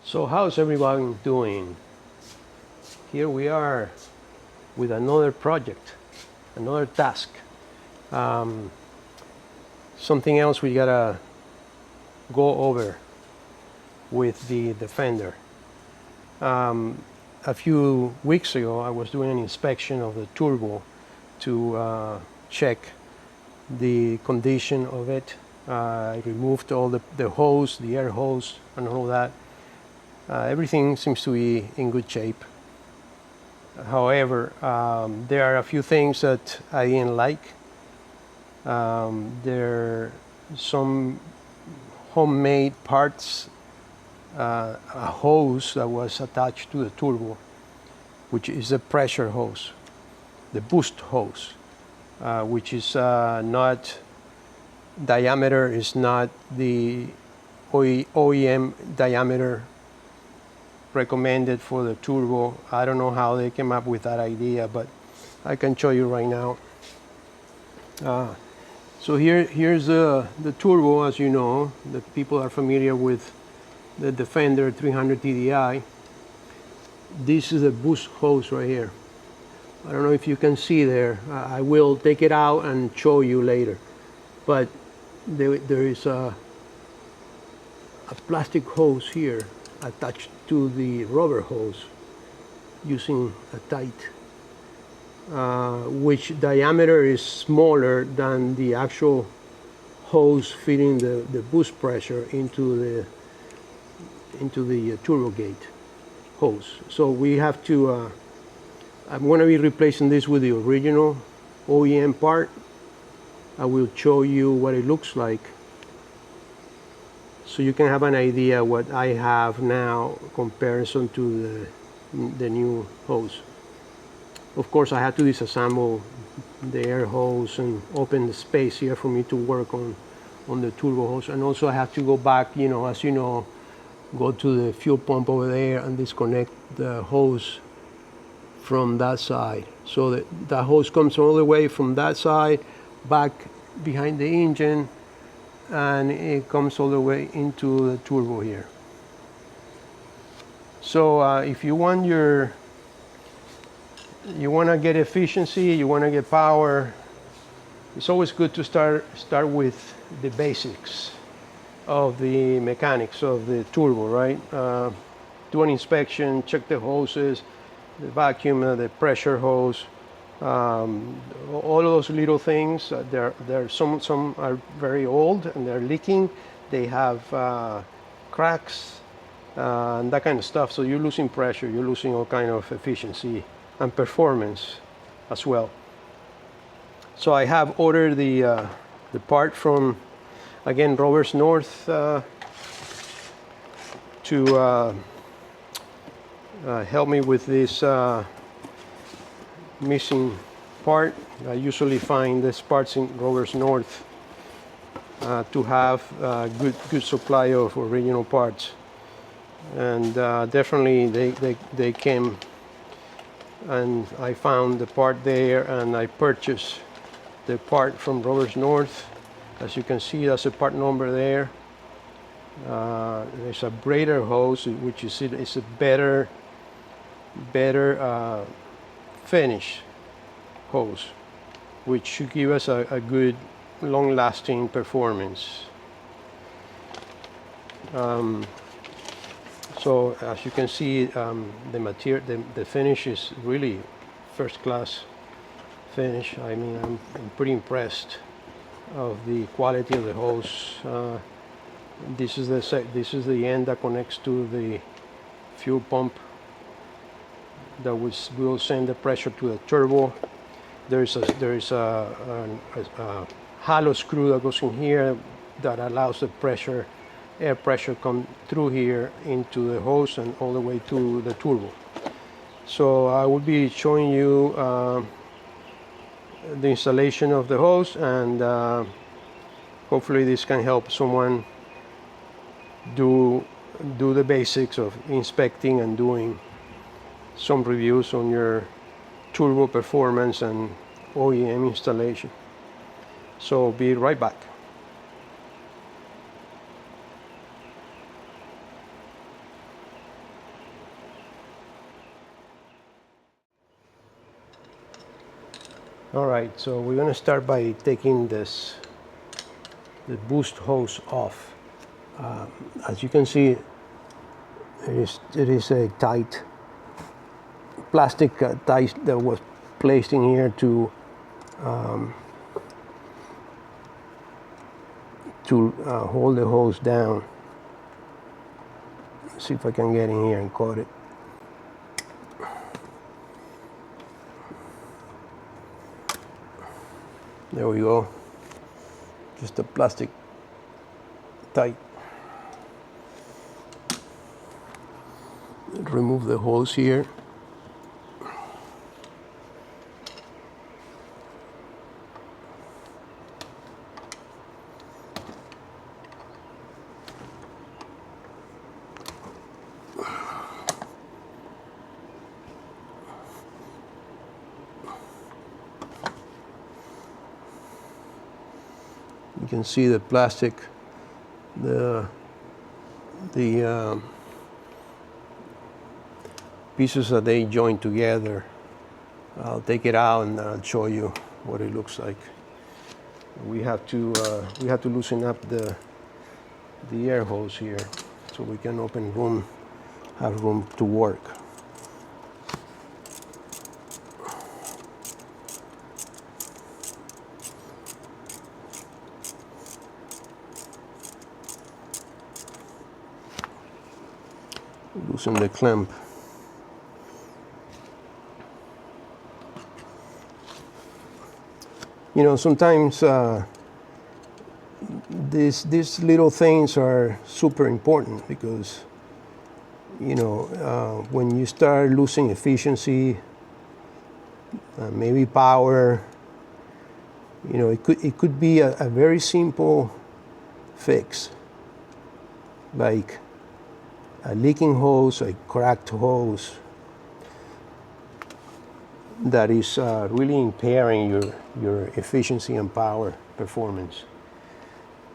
So how's everyone doing? Here we are with another project, another task. Um, Something else we gotta go over with the Defender. A few weeks ago I was doing an inspection of the turbo to check the condition of it. I removed all the hose, the air hose and all that. Everything seems to be in good shape. However, there are a few things that I didn't like. There are some homemade parts, a hose that was attached to the turbo, which is a pressure hose, the boost hose, which is not, diameter is not the OEM diameter recommended for the turbo. I don't know how they came up with that idea, but I can show you right now. So here's the turbo. As you know, the people are familiar with the Defender 300 TDI. This is the boost hose right here. I don't know if you can see there. I will take it out and show you later. But there is a plastic hose here attached to the rubber hose using a tight, which diameter is smaller than the actual hose feeding the boost pressure into the turbo gate hose. So we have to, I'm going to be replacing this with the original OEM part. I will show you what it looks like so you can have an idea what I have now comparison to the new hose. Of course, I had to disassemble the air hose and open the space here for me to work on the turbo hose. And also I have to go back, as you know, go to the fuel pump over there and disconnect the hose from that side. So the hose comes all the way from that side back behind the engine, and it comes all the way into the turbo here. So if you want to get efficiency, you want to get power, it's always good to start with the basics of the mechanics of the turbo, right? Do an inspection, check the hoses, the vacuum, the pressure hose, all of those little things. Some are very old and they're leaking. They have cracks and that kind of stuff. So you're losing pressure, you're losing all kind of efficiency and performance as well. So I have ordered the part from, again, Roberts North to help me with this missing part. I usually find these parts in Roberts North to have good supply of original parts, and definitely they came, and I found the part there, and I purchased the part from Roberts North. As you can see, that's a part number there. There's a braided hose, which is it's a better finish hose, which should give us a good long-lasting performance. So as you can see, the material, the finish is really first-class finish. I mean, I'm pretty impressed of the quality of the hose. This is the end that connects to the fuel pump that will send the pressure to the turbo. There is a hollow screw that goes in here that allows the air pressure come through here into the hose and all the way to the turbo. So I will be showing you the installation of the hose, and hopefully this can help someone do the basics of inspecting and doing some reviews on your turbo performance and OEM installation. So be right back. All right, so we're gonna start by taking the boost hose off. As you can see, it is a tight plastic tie that was placed in here to hold the hose down. Let's see if I can get in here and cut it. There we go. Just a plastic tight. Remove the hose here. You can see the plastic, the pieces that they join together. I'll take it out and I'll show you what it looks like. We have to loosen up the air hose here so we can have room to work. Loosen the clamp. You know, sometimes these little things are super important because, you know, when you start losing efficiency, maybe power, you know, it could be a very simple fix, like a leaking hose, a cracked hose that is really impairing your efficiency and power performance.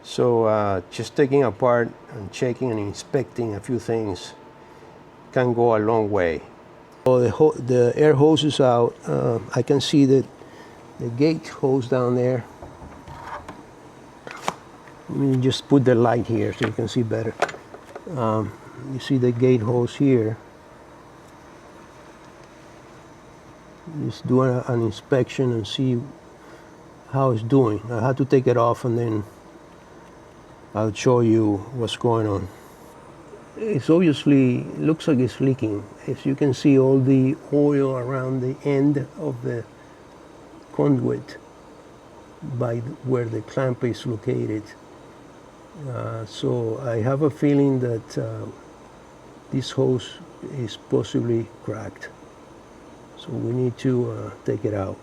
So just taking apart and checking and inspecting a few things can go a long way. So the air hose is out. I can see that the gate hose down there. Let me just put the light here so you can see better. You see the gate hose here. Just do an inspection and see how it's doing. I have to take it off and then I'll show you what's going on. It's obviously looks like it's leaking. As you can see, all the oil around the end of the conduit by where the clamp is located. So I have a feeling that this hose is possibly cracked. So we need to take it out.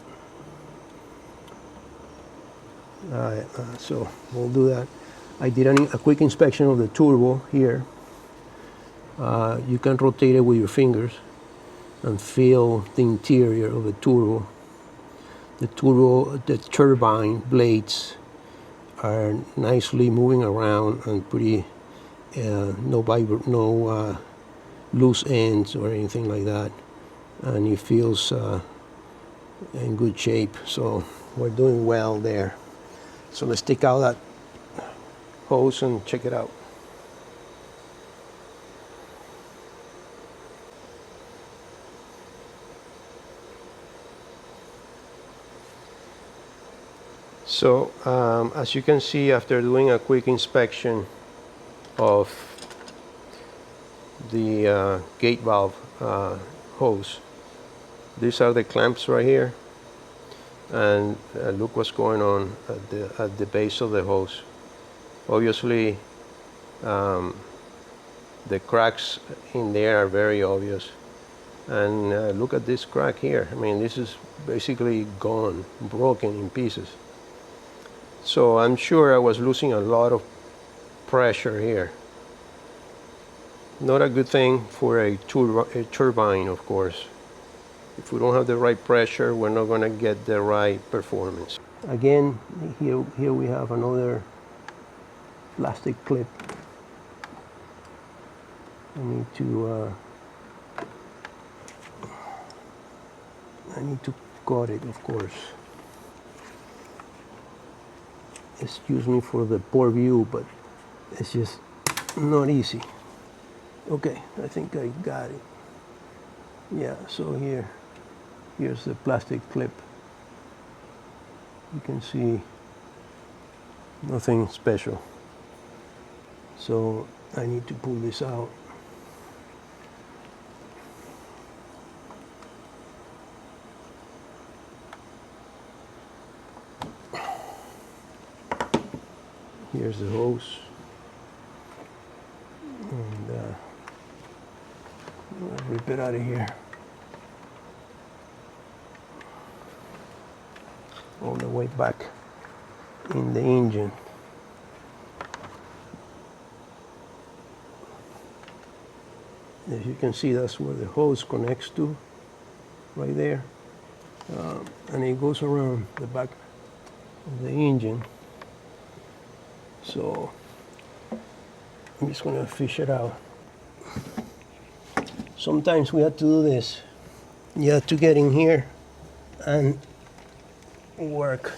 So we'll do that. I did a quick inspection of the turbo here. You can rotate it with your fingers and feel the interior of the turbo. The turbine blades are nicely moving around and pretty no loose ends or anything like that, and it feels in good shape. So we're doing well there. So let's take out that hose and check it out. So as you can see, after doing a quick inspection of the gate valve hose, these are the clamps right here, and look what's going on at the base of the hose. Obviously the cracks in there are very obvious, and look at this crack here. I mean, this is basically gone, broken in pieces. So I'm sure I was losing a lot of pressure here. Not a good thing for a turbine, of course. If we don't have the right pressure, we're not going to get the right performance. Again, here we have another plastic clip. I need to cut it, of course. Excuse me for the poor view, but it's just not easy. Okay, I think I got it. Yeah, so here's the plastic clip. You can see nothing special. So I need to pull this out. Here's the hose. And I'll rip it out of here. All the way back in the engine. As you can see, that's where the hose connects to, right there. And it goes around the back of the engine. So I'm just going to fish it out. Sometimes we have to do this. You have to get in here and work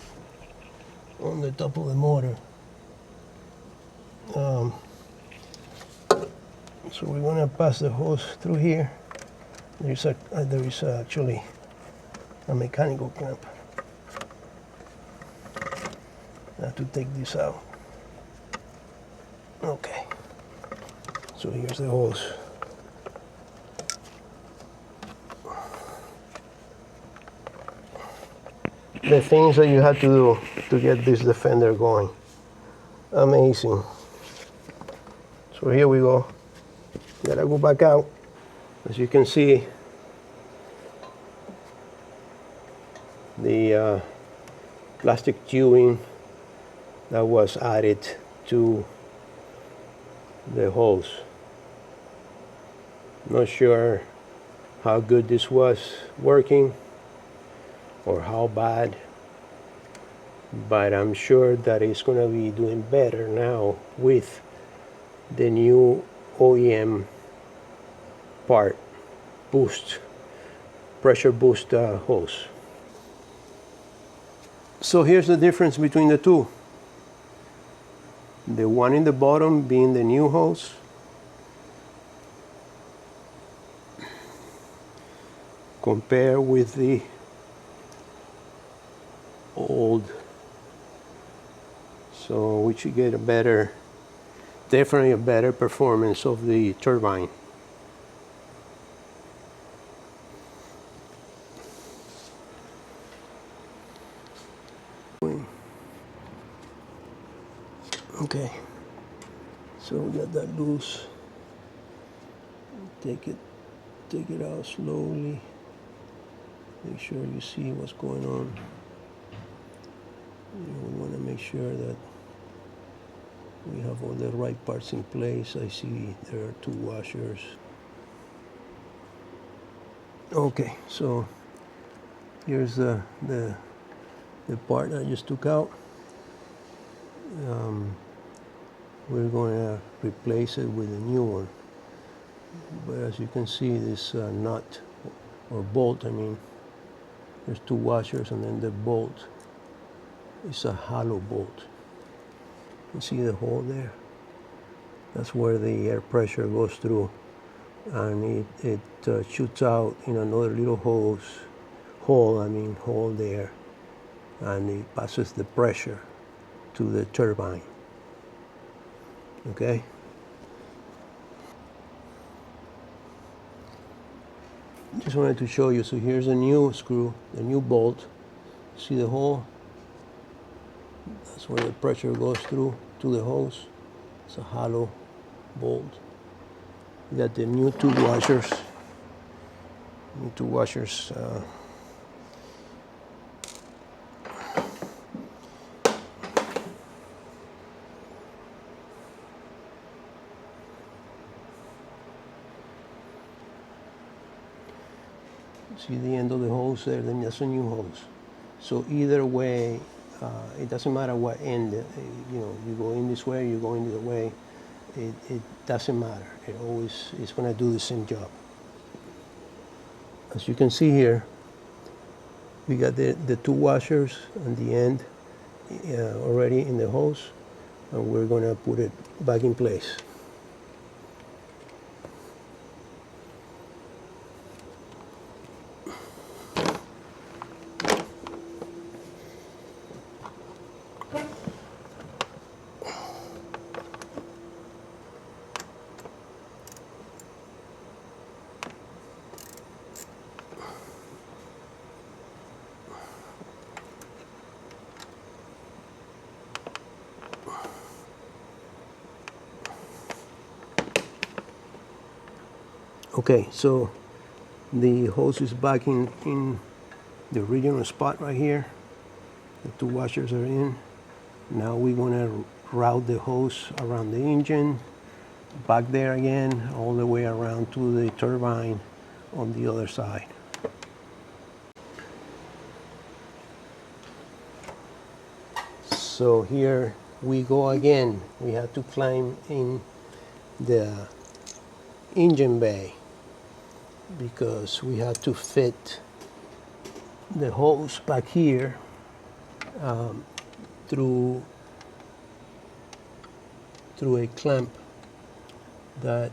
on the top of the motor. So we want to pass the hose through here. There is actually a mechanical clamp. I have to take this out. Okay. So here's the hose. The things that you have to do to get this Defender going. Amazing. So here we go. Gotta go back out. As you can see, the plastic tubing that was added to the hose. Not sure how good this was working or how bad, but I'm sure that it's going to be doing better now with the new OEM part boost, pressure boost hose. So here's the difference between the two. The one in the bottom being the new hose, compared with the old. So we should get a better, definitely a better performance of the turbine. Okay, so we got that loose. Take it out slowly. Make sure you see what's going on. We want to make sure that we have all the right parts in place. I see there are two washers. Okay, so here's the part I just took out. We're going to replace it with a new one. But as you can see, this nut or bolt, I mean, there's two washers, and then the bolt is a hollow bolt. You see the hole there? That's where the air pressure goes through, and it shoots out in another little hole there, and it passes the pressure to the turbine. Okay? Just wanted to show you. So here's a new screw, a new bolt. See the hole? That's where the pressure goes through to the hose. It's a hollow bolt. You got the new two washers. New two washers. See the end of the hose there? Then that's a new hose. So either way, it doesn't matter what end. You go in this way, you go in the other way. It doesn't matter. It always is going to do the same job. As you can see here, we got the two washers on the end, already in the hose, and we're going to put it back in place. Okay, so the hose is back in the original spot right here. The two washers are in. Now we're going to route the hose around the engine, back there again, all the way around to the turbine on the other side. So here we go again. We have to climb in the engine bay because we have to fit the hose back here through a clamp that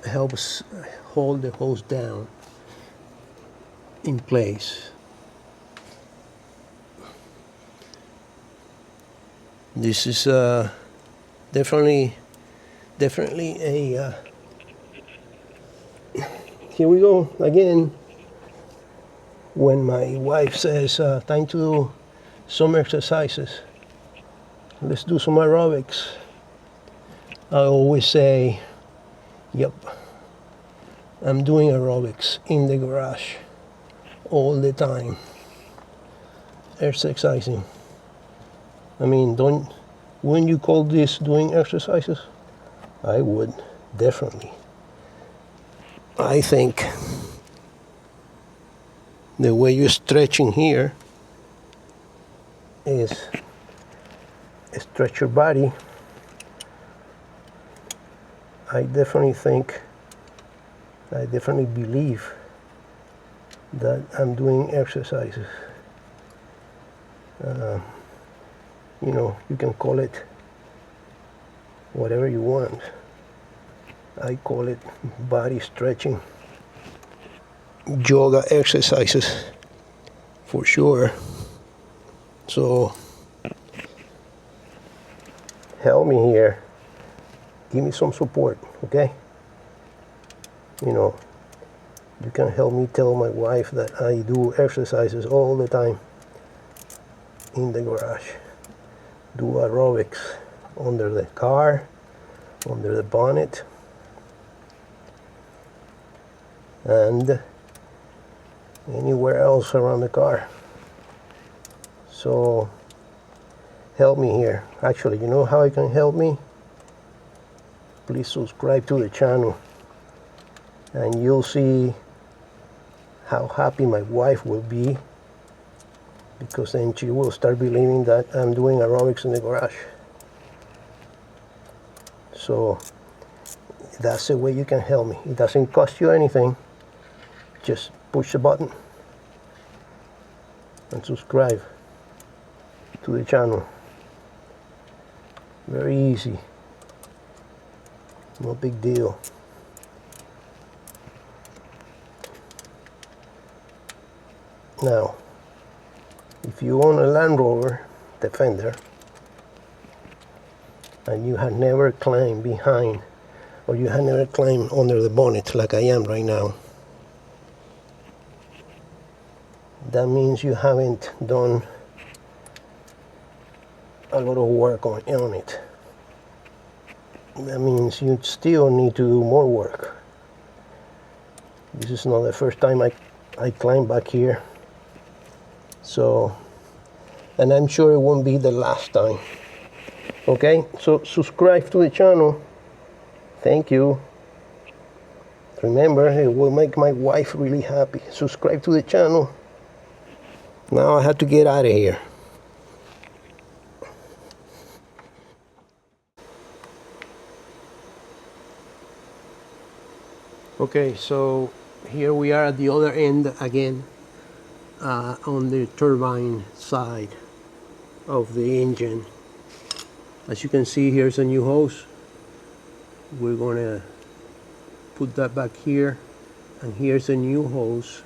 helps hold the hose down in place. This is definitely a here we go again. When my wife says time to do some exercises, let's do some aerobics, I always say, yep, I'm doing aerobics in the garage all the time, exercising. I mean, wouldn't you call this doing exercises? I would, definitely. I think the way you're stretching here is stretch your body. I definitely believe that I'm doing exercises. You know, you can call it whatever you want. I call it body stretching, yoga exercises for sure. So help me here, give me some support, okay? You know, you can help me tell my wife that I do exercises all the time in the garage. Do aerobics under the car, under the bonnet, and anywhere else around the car. So help me here. Actually, you know how you can help me? Please subscribe to the channel and you'll see how happy my wife will be, because then she will start believing that I'm doing aerobics in the garage. So that's the way you can help me. It doesn't cost you anything. Just push the button and subscribe to the channel. Very easy. No big deal. Now, if you own a Land Rover Defender and you have never climbed behind, or you have never climbed under the bonnet like I am right now, that means you haven't done a lot of work on it. That means you still need to do more work. This is not the first time I climb back here. So, and I'm sure it won't be the last time. Okay, so subscribe to the channel. Thank you. Remember, it will make my wife really happy. Subscribe to the channel. Now I have to get out of here. Okay, so here we are at the other end again. on the turbine side of the engine. As you can see, here's a new hose. We're gonna put that back here, and here's a new hose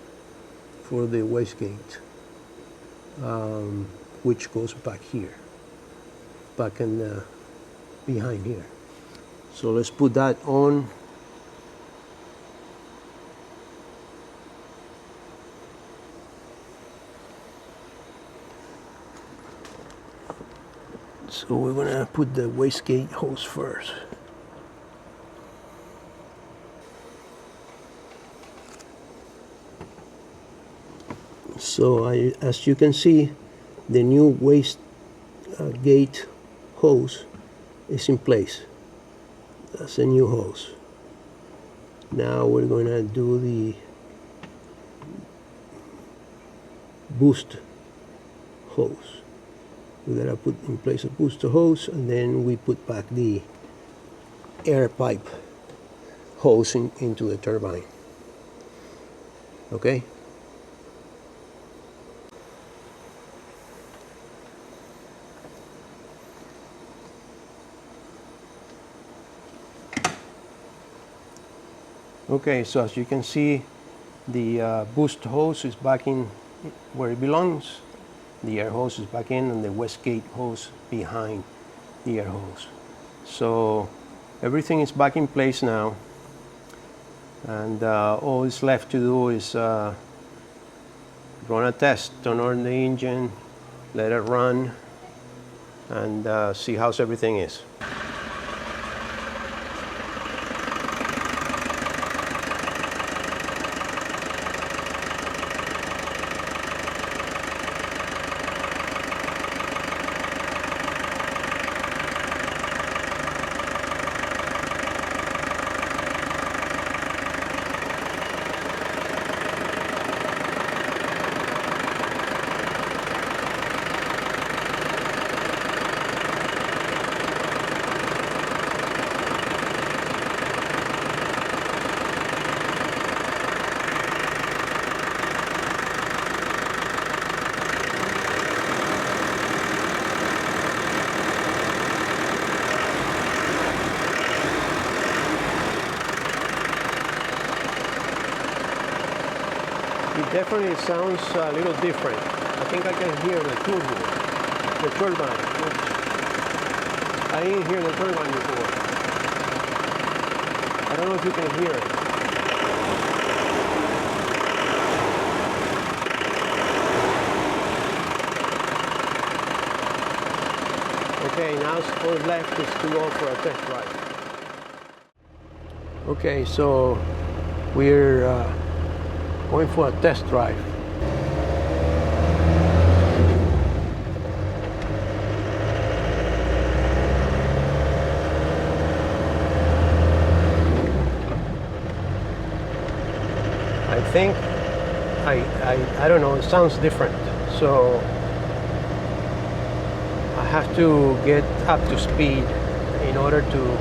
for the wastegate, which goes back here, back in behind here. So let's put that on. So we're gonna put the wastegate hose first. So as you can see, the new wastegate hose is in place. That's a new hose. Now we're going to do the boost hose. We gotta put in place a booster hose, and then we put back the air pipe hose into the turbine. Okay? Okay, so as you can see, the boost hose is back in where it belongs. The air hose is back in, and the wastegate hose behind the air hose. So everything is back in place now, and all is left to do is run a test, turn on the engine, let it run, and see how everything is. It definitely sounds a little different. I think I can hear the turbo, the turbine, which I didn't hear the turbine before. I don't know if you can hear it. Okay, now all left is to go for a test drive. Okay, so we're going for a test drive. I think, I don't know, it sounds different. So I have to get up to speed in order to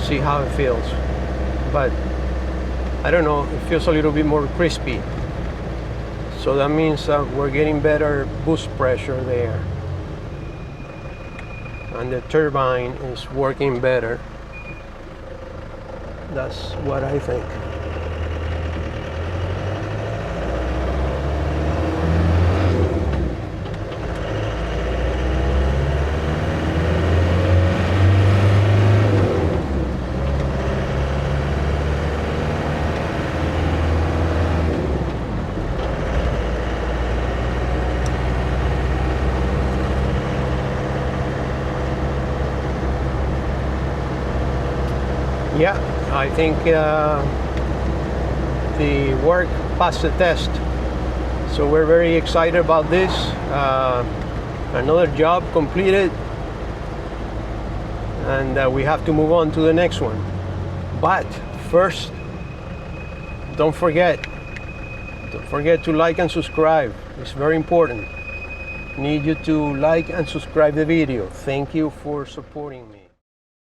see how it feels. But I don't know, it feels a little bit more crispy. So that means we're getting better boost pressure there. And the turbine is working better. That's what I think. Yeah, I think the work passed the test. So we're very excited about this. Another job completed, and we have to move on to the next one. But first, don't forget to like and subscribe. It's very important. Need you to like and subscribe the video. Thank you for supporting me.